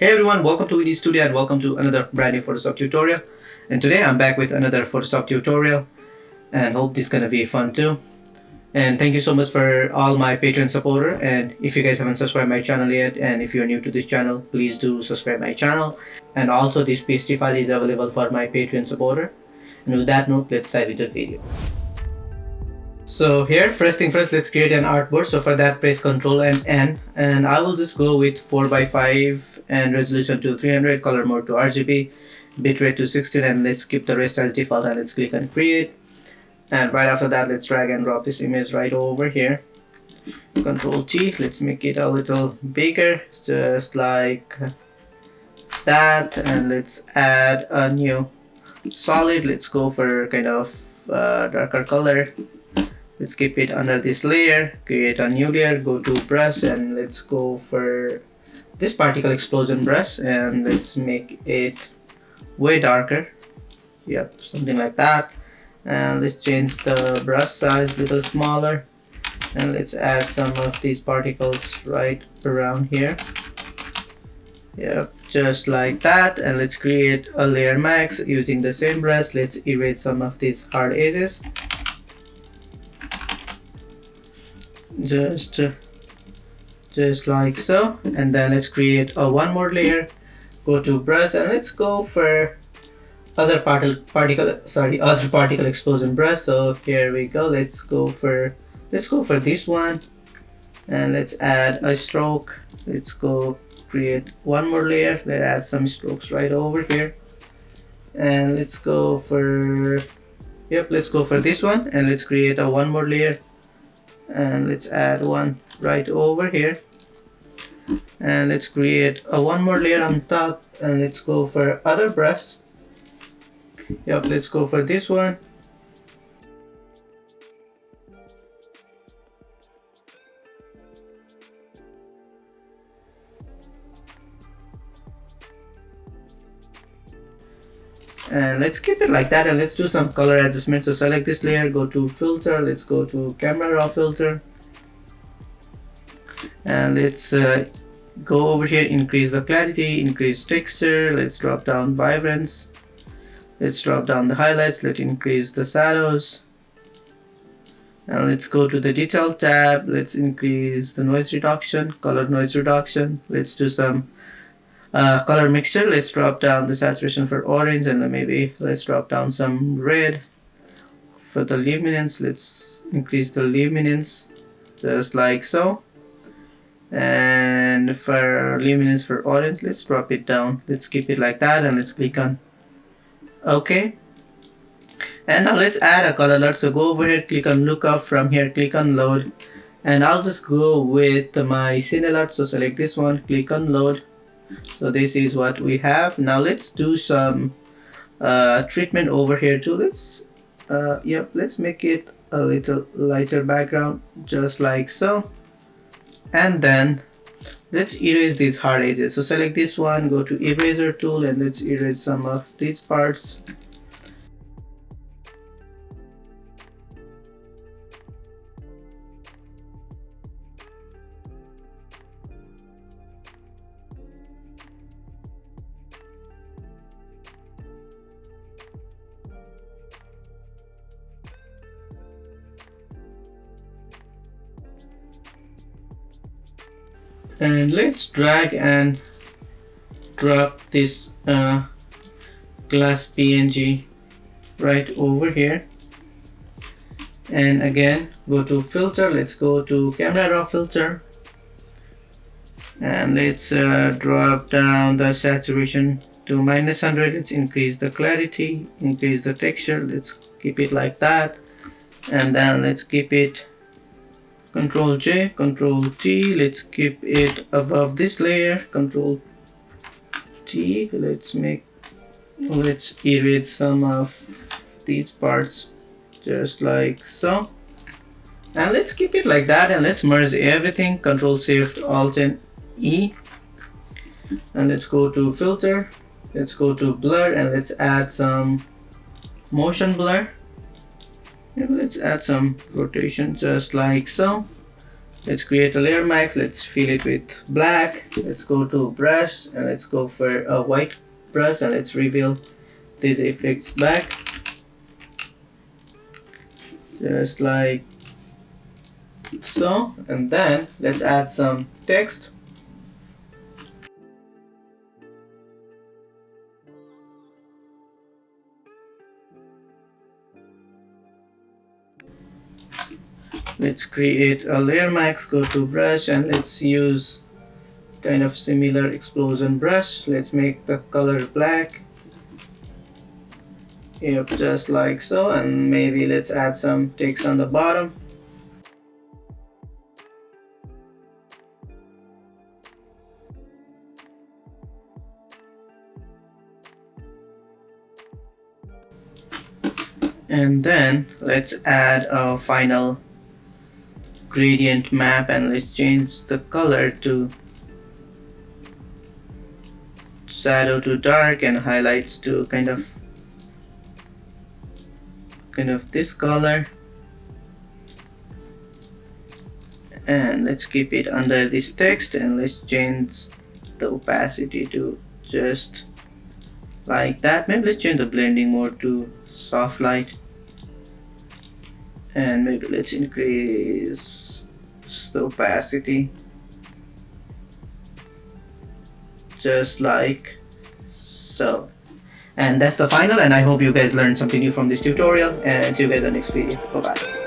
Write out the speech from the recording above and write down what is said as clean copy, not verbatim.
Hey everyone, welcome to VD Studio and welcome to another brand new Photoshop tutorial. And today I'm back with another Photoshop tutorial and hope this is gonna be fun too. And thank you so much for all my Patreon supporter, and if you guys haven't subscribed my channel yet and if you're new to this channel, please do subscribe my channel. And also this PSD file is available for my Patreon supporter. And with that note, let's dive into the video. So here, first thing first, let's create an artboard. So for that, press Ctrl and N, and I will just go with 4:5 and resolution to 300, color mode to RGB, bitrate to 16, and let's keep the rest as default, and let's click on create. And right after that, let's drag and drop this image right over here. Ctrl T, let's make it a little bigger, just like that, and let's add a new solid. Let's go for kind of darker color. Let's keep it under this layer, create a new layer, go to brush, and let's go for this particle explosion brush, and let's make it way darker. Yep, something like that. And let's change the brush size a little smaller, and let's add some of these particles right around here. Yep, just like that. And let's create a layer mask using the same brush. Let's erase some of these hard edges. Just like so. And then let's create a one more layer, go to brush, and let's go for other particle explosion brush. So here we go. Let's go for this one, and let's add a stroke. Let's go create one more layer. Let's add some strokes right over here, and let's go for this one, and let's create a one more layer, and let's add one right over here, and let's create a one more layer on top, and let's go for other brush. Yep, let's go for this one. And let's keep it like that, and let's do some color adjustment. So select this layer, go to filter, let's go to camera raw filter, and let's go over here, increase the clarity, increase texture, let's drop down vibrance, let's drop down the highlights, let's increase the shadows, and let's go to the detail tab, let's increase the noise reduction, color noise reduction, let's do some color mixture. Let's drop down the saturation for orange, and then maybe let's drop down some red. For the luminance, let's increase the luminance just like so, and for luminance for orange, let's drop it down. Let's keep it like that, and let's click on OK. And now let's add a color alert. So go over here, click on lookup, from here click on load, and I'll just go with my scene alert. So select this one, click on load. So this is what we have. Now let's do some treatment over here too. Let's make it a little lighter background, just like so. And then let's erase these hard edges. So select this one, go to eraser tool, and let's erase some of these parts. And let's drag and drop this glass PNG right over here, and again go to filter, let's go to camera raw filter, and let's drop down the saturation to -100. Let's increase the clarity, increase the texture, let's keep it like that, and then let's keep it Ctrl J, Ctrl T, let's keep it above this layer, Ctrl T, let's erase some of these parts just like so, and let's keep it like that, and let's merge everything, Ctrl Shift Alt and E, and let's go to filter, let's go to blur, and let's add some motion blur. And let's add some rotation just like so, Let's create a layer mask. Let's fill it with black. Let's go to brush and let's go for a white brush and let's reveal these effects back, just like so. And then let's add some text. Let's create a layer mask, go to brush and let's use kind of similar explosion brush. Let's make the color black. Yep, just like so. And maybe let's add some text on the bottom. And then let's add a final gradient map and let's change the color to shadow to dark and highlights to kind of this color. And let's keep it under this text and let's change the opacity to just like that. Maybe let's change the blending mode to soft light. And maybe let's increase the opacity just like so. And that's the final, and I hope you guys learned something new from this tutorial, and see you guys in the next video. Bye bye.